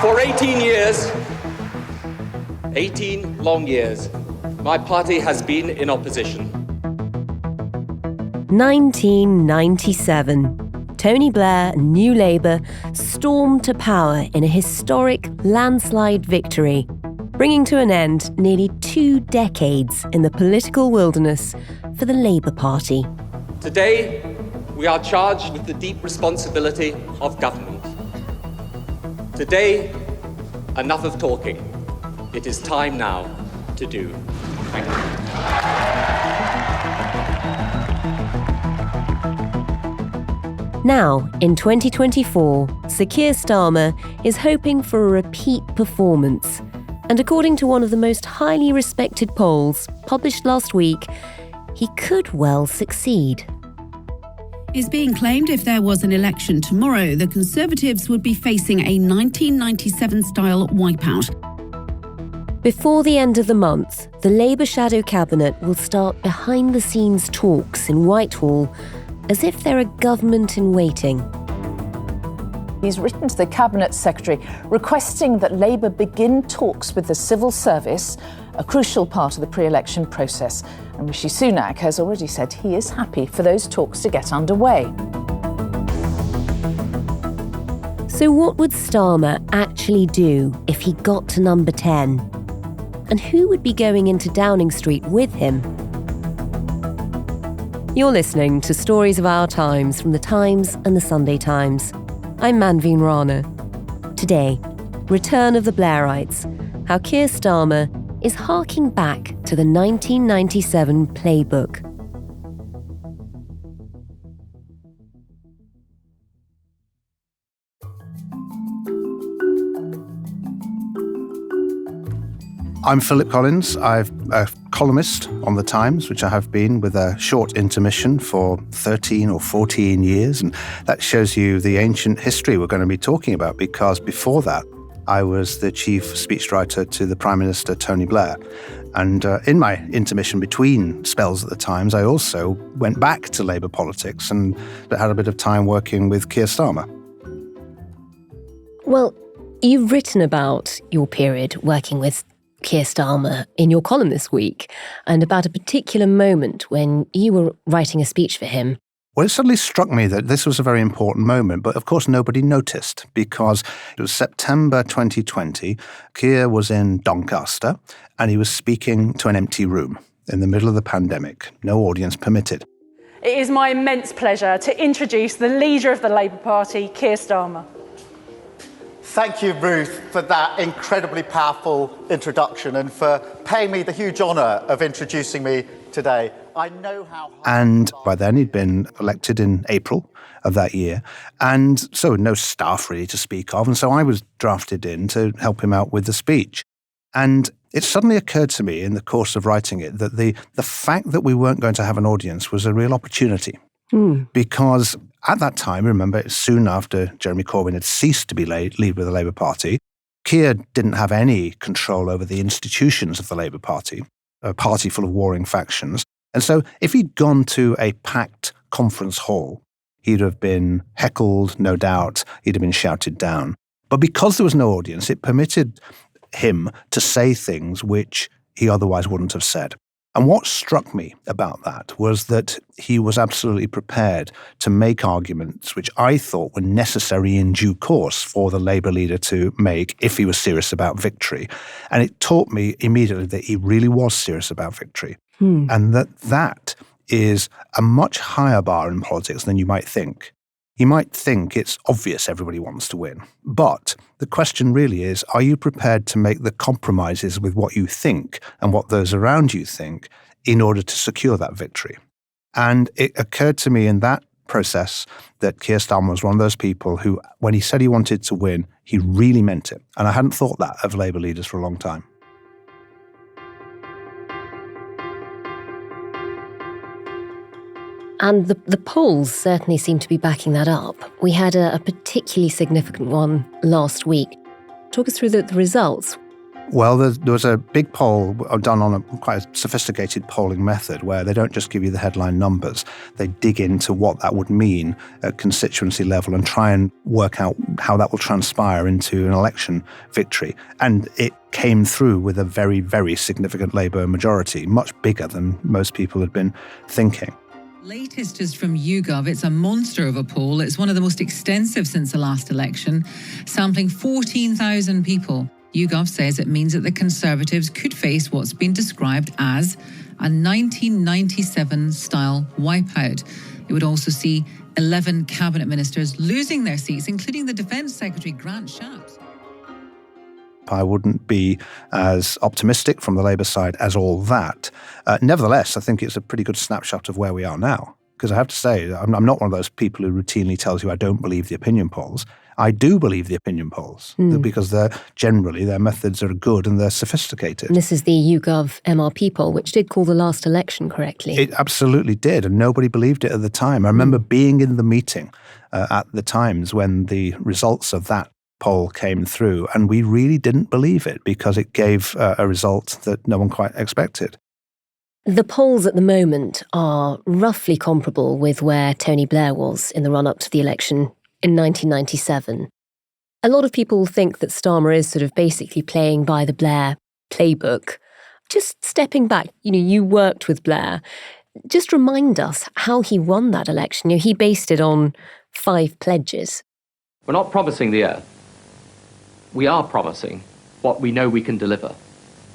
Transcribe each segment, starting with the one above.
For 18 years, 18 long years, my party has been in opposition. 1997. Tony Blair and New Labour stormed to power in a historic landslide victory, bringing to an end nearly 2 decades in the political wilderness for the Labour Party. Today, we are charged with the deep responsibility of government. Today, enough of talking. It is time now to do. Thank you. Now, in 2024, Sir Keir Starmer is hoping for a repeat performance. And according to one of the most highly respected polls published last week, he could well succeed. It's being claimed if there was an election tomorrow, the Conservatives would be facing a 1997-style wipeout. Before the end of the month, the Labour shadow cabinet will start behind-the-scenes talks in Whitehall, as if they're a government in waiting. He's written to the Cabinet Secretary requesting that Labour begin talks with the civil service, a crucial part of the pre-election process. And Rishi Sunak has already said he is happy for those talks to get underway. So what would Starmer actually do if he got to number 10? And who would be going into Downing Street with him? You're listening to Stories of Our Times from The Times and The Sunday Times. I'm Manveen Rana. Today, return of the Blairites, how Keir Starmer is harking back to the 1997 playbook. I'm Philip Collins. I'm a columnist on The Times, which I have been with a short intermission for 13 or 14 years. And that shows you the ancient history we're going to be talking about, because before that, I was the chief speechwriter to the Prime Minister, Tony Blair. And in my intermission between spells at The Times, I also went back to Labour politics and had a bit of time working with Keir Starmer. Well, you've written about your period working with Keir Starmer in your column this week, and about a particular moment when you were writing a speech for him. Well, it suddenly struck me that this was a very important moment, but of course nobody noticed, because it was September 2020. Keir was in Doncaster and he was speaking to an empty room in the middle of the pandemic, no audience permitted. It is my immense pleasure to introduce the leader of the Labour Party, Keir Starmer. Thank you, Ruth, for that incredibly powerful introduction and for paying me the huge honour of introducing me today. I know how... And by then he'd been elected in April of that year, and so no staff really to speak of, and so I was drafted in to help him out with the speech. And it suddenly occurred to me in the course of writing it that the fact that we weren't going to have an audience was a real opportunity. Because at that time, remember, soon after Jeremy Corbyn had ceased to be lead with the Labour Party, Keir didn't have any control over the institutions of the Labour Party, a party full of warring factions. And so if he'd gone to a packed conference hall, he'd have been heckled, no doubt, he'd have been shouted down. But because there was no audience, it permitted him to say things which he otherwise wouldn't have said. And what struck me about that was that he was absolutely prepared to make arguments which I thought were necessary in due course for the Labour leader to make if he was serious about victory. And it taught me immediately that he really was serious about victory. And that is a much higher bar in politics than you might think. You might think it's obvious everybody wants to win. But the question really is, are you prepared to make the compromises with what you think and what those around you think in order to secure that victory? And it occurred to me in that process that Keir Starmer was one of those people who, when he said he wanted to win, he really meant it. And I hadn't thought that of Labour leaders for a long time. And the polls certainly seem to be backing that up. We had a particularly significant one last week. Talk us through the results. Well, there was a big poll done on quite a sophisticated polling method where they don't just give you the headline numbers. They dig into what that would mean at constituency level and try and work out how that will transpire into an election victory. And it came through with a very, very significant Labour majority, much bigger than most people had been thinking. Latest is from YouGov. It's a monster of a poll. It's one of the most extensive since the last election, sampling 14,000 people. YouGov says it means that the Conservatives could face what's been described as a 1997-style wipeout. It would also see 11 cabinet ministers losing their seats, including the Defence Secretary, Grant Shapps. I wouldn't be as optimistic from the Labour side as all that. Nevertheless, I think it's a pretty good snapshot of where we are now. Because I have to say, I'm not one of those people who routinely tells you I don't believe the opinion polls. I do believe the opinion polls because their methods are good and they're sophisticated. And this is the YouGov MRP poll, which did call the last election correctly. It absolutely did, and nobody believed it at the time. I remember being in the meeting at the Times when the results of that poll came through, and we really didn't believe it because it gave a result that no one quite expected. The polls at the moment are roughly comparable with where Tony Blair was in the run-up to the election in 1997. A lot of people think that Starmer is sort of basically playing by the Blair playbook. Just stepping back, you worked with Blair. Just remind us how he won that election. He based it on 5 pledges. We're not promising the earth. We are promising what we know we can deliver.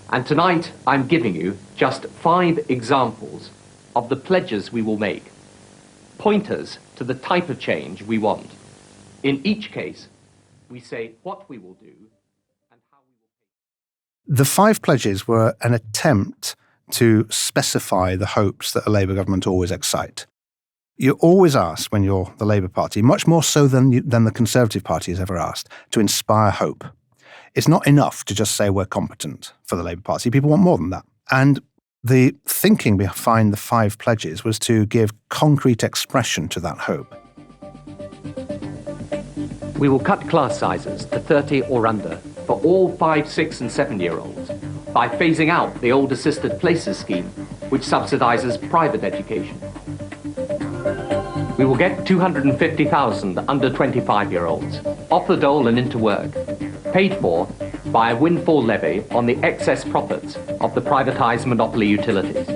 And tonight, I'm giving you just 5 examples of the pledges we will make, pointers to the type of change we want. In each case, we say what we will do and how we will pay. The 5 pledges were an attempt to specify the hopes that a Labour government always excite. You're always asked when you're the Labour Party, much more so than the Conservative Party has ever asked, to inspire hope. It's not enough to just say we're competent for the Labour Party. People want more than that. And the thinking behind the 5 pledges was to give concrete expression to that hope. We will cut class sizes to 30 or under for all 5, 6 and 7-year-olds by phasing out the old assisted places scheme, which subsidises private education. We will get 250,000 under 25-year-olds off the dole and into work, paid for by a windfall levy on the excess profits of the privatised monopoly utilities.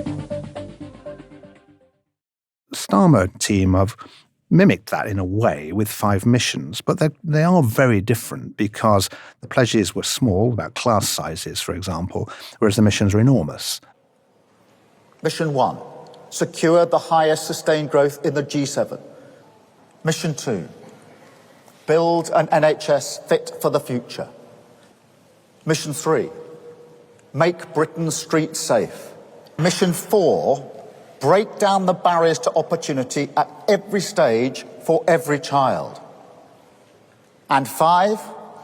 The Starmer team have mimicked that in a way with 5 missions, but they are very different because the pledges were small, about class sizes, for example, whereas the missions are enormous. Mission 1, secure the highest sustained growth in the G7. Mission 2, build an NHS fit for the future. Mission 3, make Britain's streets safe. Mission 4, break down the barriers to opportunity at every stage for every child. And 5,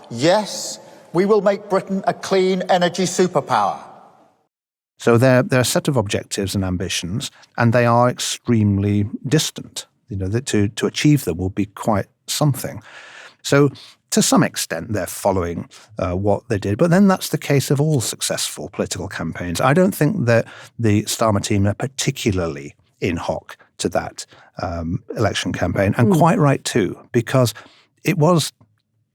yes, we will make Britain a clean energy superpower. So they're a set of objectives and ambitions, and they are extremely distant. To achieve them will be quite something. So to some extent, they're following what they did. But then that's the case of all successful political campaigns. I don't think that the Starmer team are particularly in hock to that election campaign. And quite right too, because it was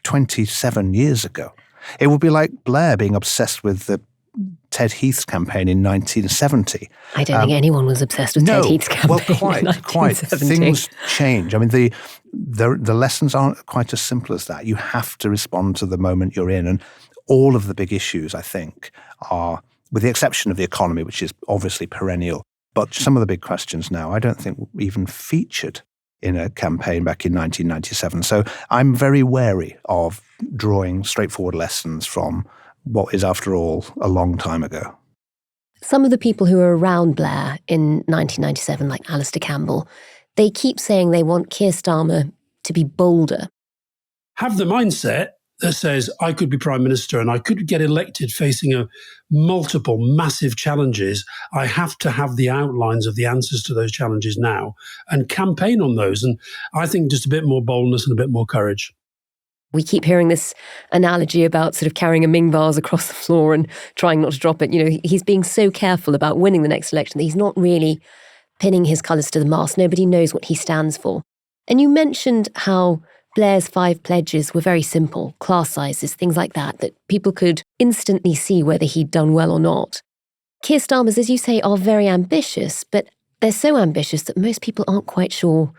27 years ago. It would be like Blair being obsessed with the Ted Heath's campaign in 1970. I don't think anyone was obsessed with Ted Heath's campaign in 1970. Quite. Things change. I mean, the lessons aren't quite as simple as that. You have to respond to the moment you're in. And all of the big issues, I think, are, with the exception of the economy, which is obviously perennial, but some of the big questions now I don't think even featured in a campaign back in 1997. So I'm very wary of drawing straightforward lessons from what is, after all, a long time ago. Some of the people who were around Blair in 1997, like Alistair Campbell, they keep saying they want Keir Starmer to be bolder. Have the mindset that says, I could be Prime Minister and I could get elected facing multiple massive challenges. I have to have the outlines of the answers to those challenges now and campaign on those. And I think just a bit more boldness and a bit more courage. We keep hearing this analogy about sort of carrying a Ming vase across the floor and trying not to drop it. You know, he's being so careful about winning the next election that he's not really pinning his colours to the mast. Nobody knows what he stands for. And you mentioned how Blair's 5 pledges were very simple, class sizes, things like that people could instantly see whether he'd done well or not. Keir Starmer's, as you say, are very ambitious, but they're so ambitious that most people aren't quite sure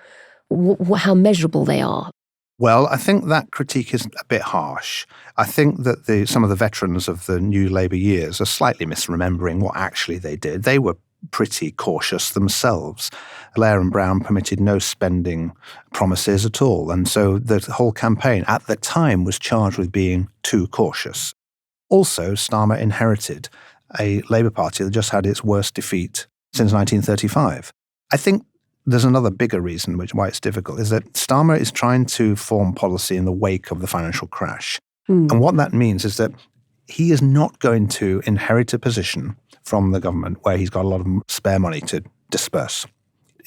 how measurable they are. Well, I think that critique is a bit harsh. I think that some of the veterans of the new Labour years are slightly misremembering what actually they did. They were pretty cautious themselves. Blair and Brown permitted no spending promises at all. And so the whole campaign at the time was charged with being too cautious. Also, Starmer inherited a Labour Party that just had its worst defeat since 1935. I think there's another bigger reason why it's difficult, is that Starmer is trying to form policy in the wake of the financial crash. And what that means is that he is not going to inherit a position from the government where he's got a lot of spare money to disperse.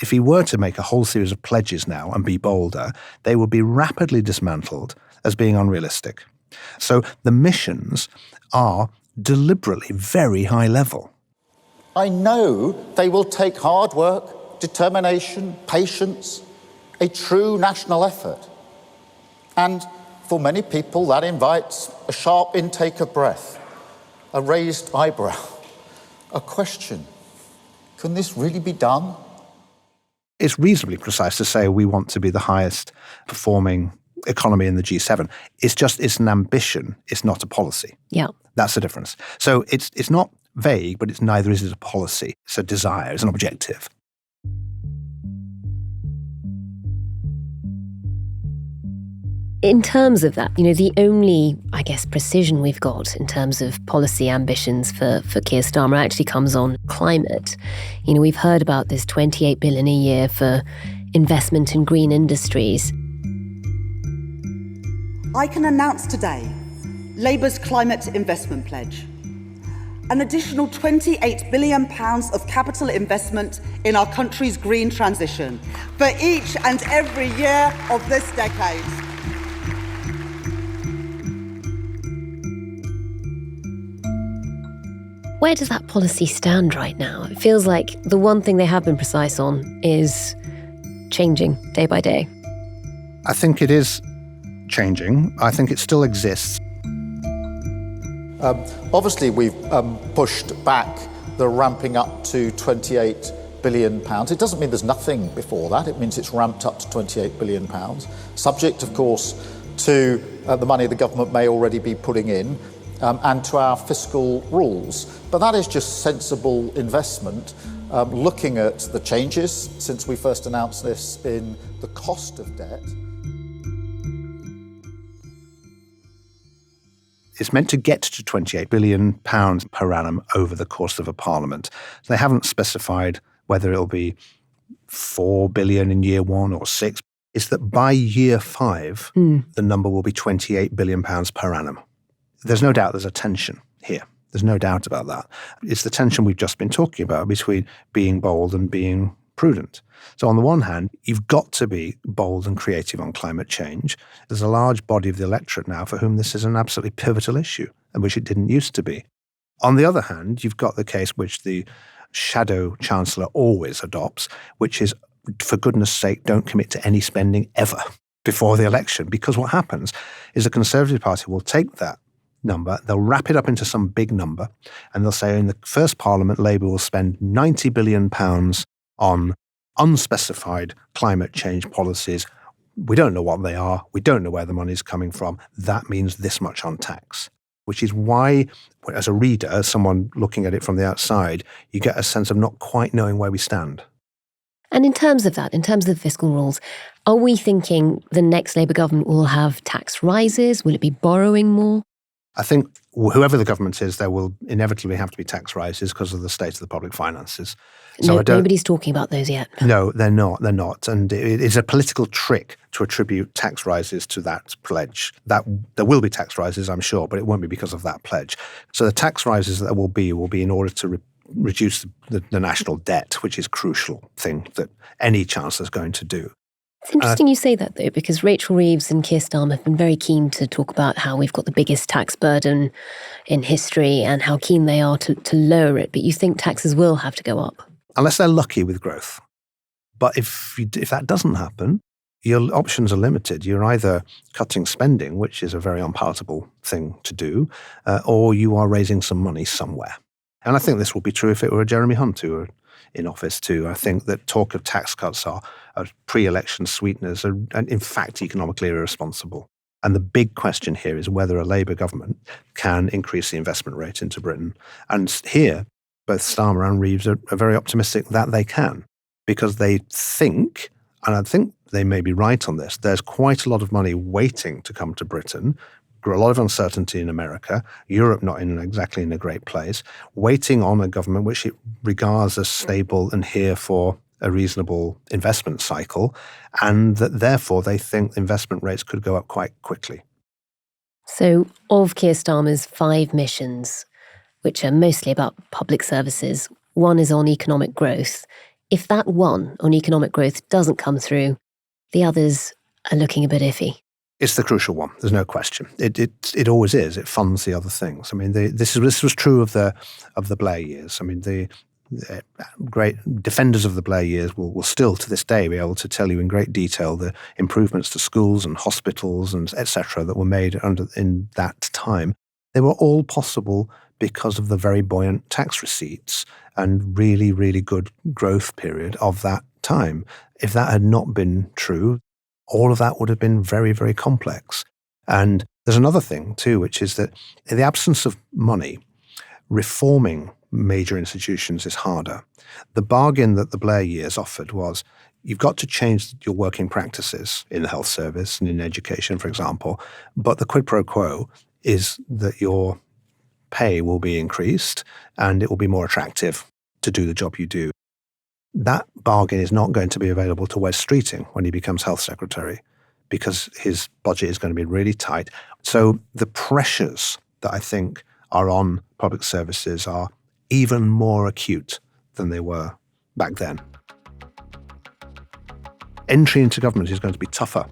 If he were to make a whole series of pledges now and be bolder, they would be rapidly dismantled as being unrealistic. So the missions are deliberately very high level. I know they will take hard work, determination, patience, a true national effort. And for many people, that invites a sharp intake of breath, a raised eyebrow, a question. Can this really be done? It's reasonably precise to say we want to be the highest performing economy in the G7. It's an ambition. It's not a policy. Yeah. That's the difference. So it's not vague, but neither is it a policy. It's a desire. It's an objective. In terms of that, the only, precision we've got in terms of policy ambitions for Keir Starmer actually comes on climate. We've heard about this 28 billion a year for investment in green industries. I can announce today Labour's climate investment pledge. An additional £28 billion of capital investment in our country's green transition for each and every year of this decade. Where does that policy stand right now? It feels like the one thing they have been precise on is changing day by day. I think it is changing. I think it still exists. Obviously, we've pushed back the ramping up to £28 billion. It doesn't mean there's nothing before that. It means it's ramped up to £28 billion, subject, of course, to the money the government may already be putting in and to our fiscal rules. But that is just sensible investment, looking at the changes since we first announced this in the cost of debt. It's meant to get to £28 billion per annum over the course of a parliament. They haven't specified whether it'll be £4 billion in year 1 or 6. It's that by year 5, the number will be £28 billion per annum. There's no doubt there's a tension here. There's no doubt about that. It's the tension we've just been talking about between being bold and being prudent. So on the one hand, you've got to be bold and creative on climate change. There's a large body of the electorate now for whom this is an absolutely pivotal issue, and which it didn't used to be. On the other hand, you've got the case which the shadow chancellor always adopts, which is, for goodness sake, don't commit to any spending ever before the election. Because what happens is the Conservative Party will take that number, they'll wrap it up into some big number, and they'll say in the first Parliament, Labour will spend £90 billion on unspecified climate change policies. We don't know what they are. We don't know where the money's coming from. That means this much on tax, which is why, as a reader, as someone looking at it from the outside, you get a sense of not quite knowing where we stand. And in terms of that, in terms of the fiscal rules, are we thinking the next Labour government will have tax rises? Will it be borrowing more? I think whoever the government is, there will inevitably have to be tax rises because of the state of the public finances. So nobody's talking about those yet. No, they're not. They're not. And it is a political trick to attribute tax rises to that pledge. That there will be tax rises, I'm sure, but it won't be because of that pledge. So the tax rises that will be in order to reduce the national debt, which is a crucial thing that any chancellor is going to do. It's interesting you say that, though, because Rachel Reeves and Keir Starmer have been very keen to talk about how we've got the biggest tax burden in history and how keen they are to lower it. But you think taxes will have to go up? Unless they're lucky with growth. But if that doesn't happen, your options are limited. You're either cutting spending, which is a very unpalatable thing to do, or you are raising some money somewhere. And I think this will be true if it were Jeremy Hunt who were in office too. I think that talk of tax cuts are pre-election sweeteners and in fact economically irresponsible. And the big question here is whether a Labour government can increase the investment rate into Britain. And here, both Starmer and Reeves are very optimistic that they can, because they think, and I think they may be right on this, there's quite a lot of money waiting to come to Britain, a lot of uncertainty in America, Europe not exactly in a great place, waiting on a government which it regards as stable and here for a reasonable investment cycle, and that therefore they think investment rates could go up quite quickly. So of Keir Starmer's 5 missions, which are mostly about public services, one is on economic growth. If that one on economic growth doesn't come through, the others are looking a bit iffy. It's the crucial one. There's no question. It always is. It funds the other things. I mean, this was true of the Blair years. I mean, the great defenders of the Blair years will still to this day be able to tell you in great detail the improvements to schools and hospitals and etc. that were made in that time. They were all possible because of the very buoyant tax receipts and really, really good growth period of that time. If that had not been true, all of that would have been very, very complex. And there's another thing too, which is that in the absence of money, reforming major institutions is harder. The bargain that the Blair years offered was you've got to change your working practices in the health service and in education, for example, but the quid pro quo is that your pay will be increased and it will be more attractive to do the job you do. That bargain is not going to be available to Wes Streeting when he becomes health secretary because his budget is going to be really tight. So the pressures that I think are on public services are even more acute than they were back then. Entry into government is going to be tougher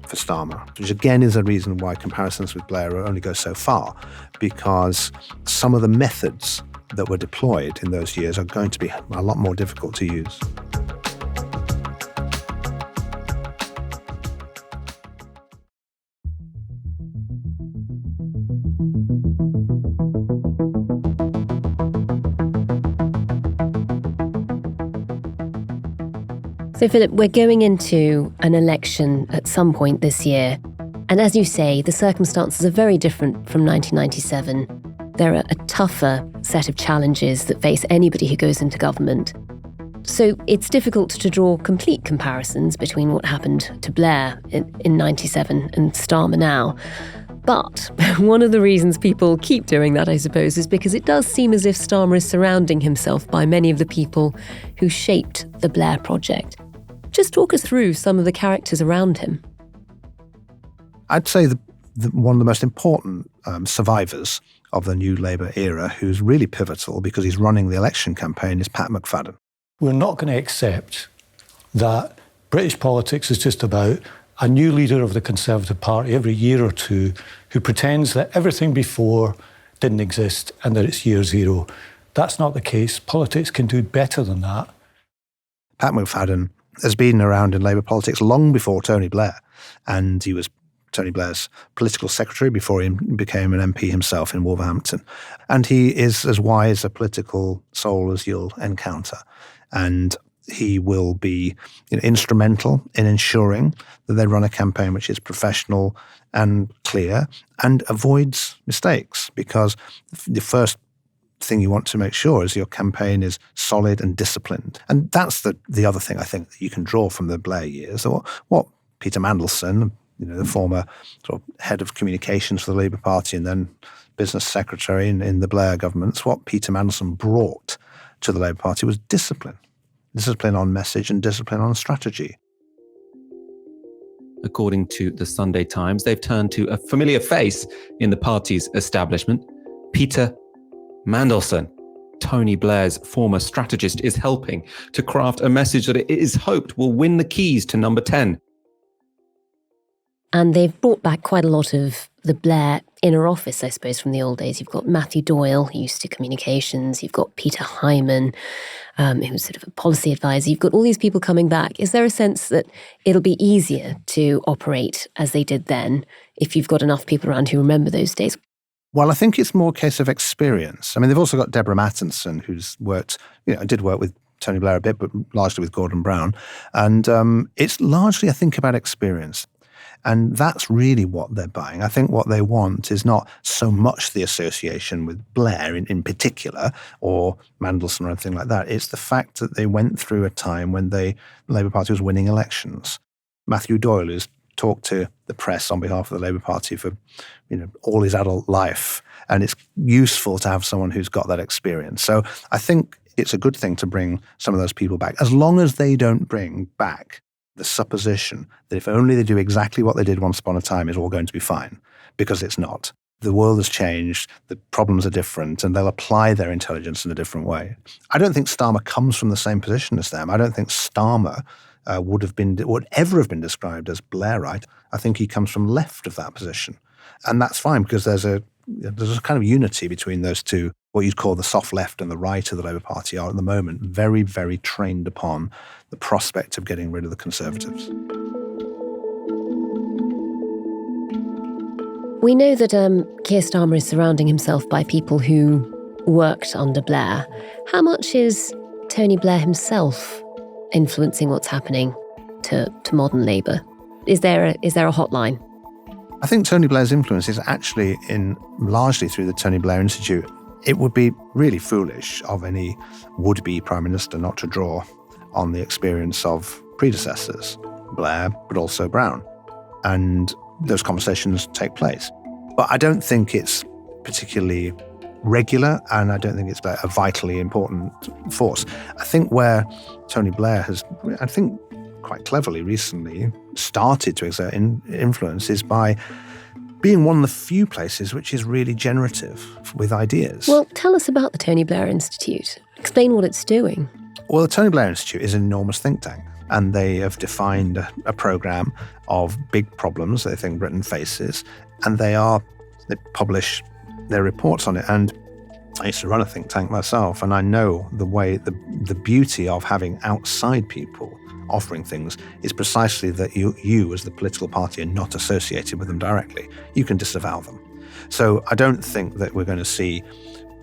for Starmer, which again is a reason why comparisons with Blair only go so far, because some of the methods that were deployed in those years are going to be a lot more difficult to use. So, Philip, we're going into an election at some point this year. And as you say, the circumstances are very different from 1997. There are a tougher set of challenges that face anybody who goes into government. So it's difficult to draw complete comparisons between what happened to Blair in 97 and Starmer now. But one of the reasons people keep doing that, I suppose, is because it does seem as if Starmer is surrounding himself by many of the people who shaped the Blair project. Just talk us through some of the characters around him. I'd say one of the most important survivors of the new Labour era, who's really pivotal because he's running the election campaign, is Pat McFadden. We're not going to accept that British politics is just about a new leader of the Conservative Party every year or two who pretends that everything before didn't exist and that it's year zero. That's not the case. Politics can do better than that. Pat McFadden has been around in Labour politics long before Tony Blair, and he was Tony Blair's political secretary before he became an MP himself in Wolverhampton. And he is as wise a political soul as you'll encounter. And he will be instrumental in ensuring that they run a campaign which is professional and clear and avoids mistakes, because the first thing you want to make sure is your campaign is solid and disciplined. And that's the other thing I think that you can draw from the Blair years. What Peter Mandelson, the former sort of head of communications for the Labour Party and then business secretary in the Blair governments, what Peter Mandelson brought to the Labour Party was discipline. Discipline on message and discipline on strategy. According to the Sunday Times, they've turned to a familiar face in the party's establishment. Peter Mandelson, Tony Blair's former strategist, is helping to craft a message that it is hoped will win the keys to No.10 And they've brought back quite a lot of the Blair inner office, I suppose, from the old days. You've got Matthew Doyle, who used to communications. You've got Peter Hyman, who's sort of a policy advisor. You've got all these people coming back. Is there a sense that it'll be easier to operate as they did then if you've got enough people around who remember those days? Well, I think it's more a case of experience. I mean, they've also got Deborah Mattinson, who's worked, did work with Tony Blair a bit, but largely with Gordon Brown. And it's largely, I think, about experience. And that's really what they're buying. I think what they want is not so much the association with Blair in particular, or Mandelson or anything like that. It's the fact that they went through a time when the Labour Party was winning elections. Matthew Doyle has talked to the press on behalf of the Labour Party for all his adult life. And it's useful to have someone who's got that experience. So I think it's a good thing to bring some of those people back, as long as they don't bring back the supposition that if only they do exactly what they did once upon a time, it's all going to be fine, because it's not. The world has changed, the problems are different, and they'll apply their intelligence in a different way. I don't think Starmer comes from the same position as them. I don't think Starmer would ever have been described as Blairite. I think he comes from left of that position. And that's fine, because there's a kind of unity between those two. What you'd call the soft left and the right of the Labour Party are at the moment very, very trained upon the prospect of getting rid of the Conservatives. We know that Keir Starmer is surrounding himself by people who worked under Blair. How much is Tony Blair himself influencing what's happening to modern Labour? Is there a hotline? I think Tony Blair's influence is actually largely through the Tony Blair Institute. It would be really foolish of any would-be Prime Minister not to draw on the experience of predecessors, Blair, but also Brown. And those conversations take place. But I don't think it's particularly regular, and I don't think it's a vitally important force. I think where Tony Blair has, quite cleverly recently, started to exert influence is by being one of the few places which is really generative with ideas. Well, tell us about the Tony Blair Institute. Explain what it's doing. Well, the Tony Blair Institute is an enormous think tank, and they have defined a programme of big problems they think Britain faces, and they publish their reports on it. And I used to run a think tank myself, and I know the beauty of having outside people offering things is precisely that you as the political party are not associated with them directly. You can disavow them. So I don't think that we're going to see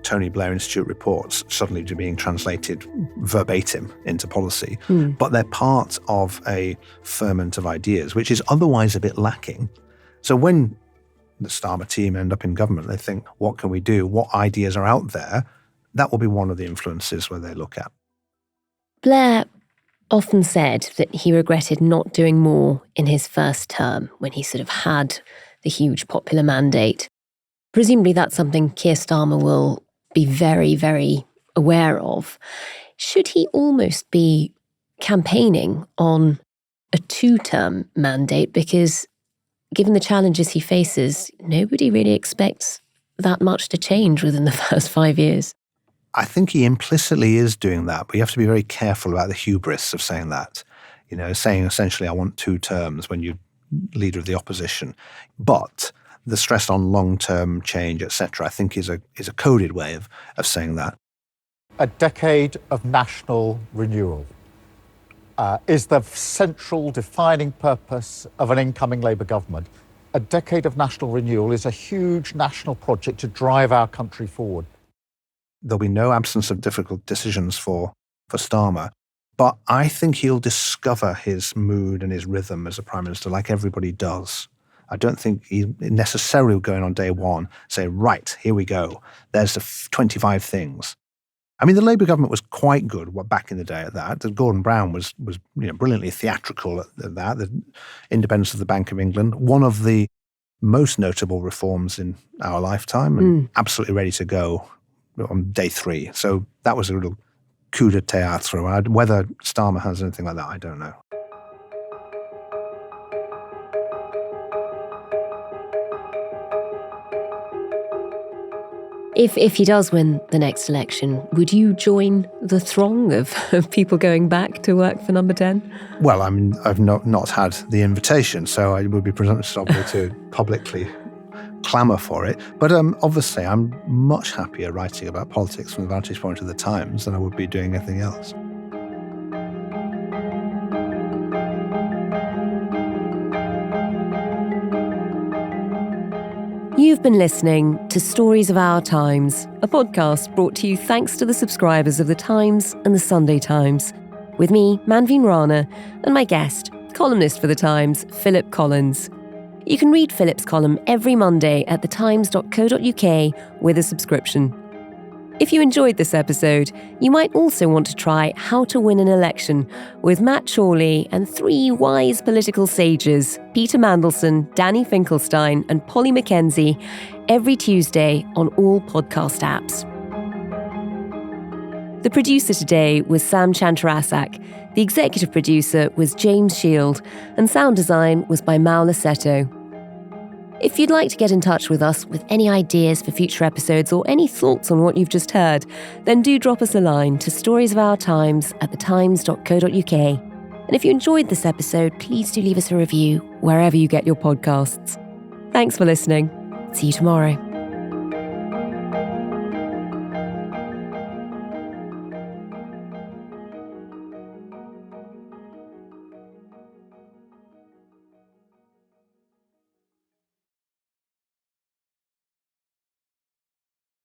Tony Blair Institute reports suddenly being translated verbatim into policy, but they're part of a ferment of ideas, which is otherwise a bit lacking. So when the Starmer team end up in government, they think, what can we do? What ideas are out there? That will be one of the influences where they look at. Blair often said that he regretted not doing more in his first term when he sort of had the huge popular mandate. Presumably that's something Keir Starmer will be very, very aware of. Should he almost be campaigning on a 2-term mandate? Because given the challenges he faces, nobody really expects that much to change within the first 5 years. I think he implicitly is doing that, but you have to be very careful about the hubris of saying that. Saying essentially, I want 2 terms when you're leader of the opposition. But the stress on long-term change, etc., I think is a coded way of saying that. A decade of national renewal is the central defining purpose of an incoming Labour government. A decade of national renewal is a huge national project to drive our country forward. There'll be no absence of difficult decisions for Starmer, but I think he'll discover his mood and his rhythm as a Prime Minister like everybody does. I don't think he necessarily will go in on day one, say, right, here we go. There's the 25 things. I mean, the Labour government was quite good back in the day at that. Gordon Brown was brilliantly theatrical at that, the independence of the Bank of England, one of the most notable reforms in our lifetime, and absolutely ready to go on day 3. So that was a little coup de théâtre. Whether Starmer has anything like that, I don't know. If he does win the next election, would you join the throng of people going back to work for No.10? Well, I've not had the invitation, so I would be presumptuous of me to publicly clamour for it. But obviously, I'm much happier writing about politics from the vantage point of the Times than I would be doing anything else. You've been listening to Stories of Our Times, a podcast brought to you thanks to the subscribers of The Times and The Sunday Times, with me, Manveen Rana, and my guest, columnist for The Times, Philip Collins. You can read Philip's column every Monday at thetimes.co.uk with a subscription. If you enjoyed this episode, you might also want to try How to Win an Election with Matt Chorley and three wise political sages, Peter Mandelson, Danny Finkelstein and Polly Mackenzie, every Tuesday on all podcast apps. The producer today was Sam Chantarasak, the executive producer was James Shield, and sound design was by Mal Lassetto. If you'd like to get in touch with us with any ideas for future episodes or any thoughts on what you've just heard, then do drop us a line to storiesofourtimes@thetimes.co.uk. And if you enjoyed this episode, please do leave us a review wherever you get your podcasts. Thanks for listening. See you tomorrow.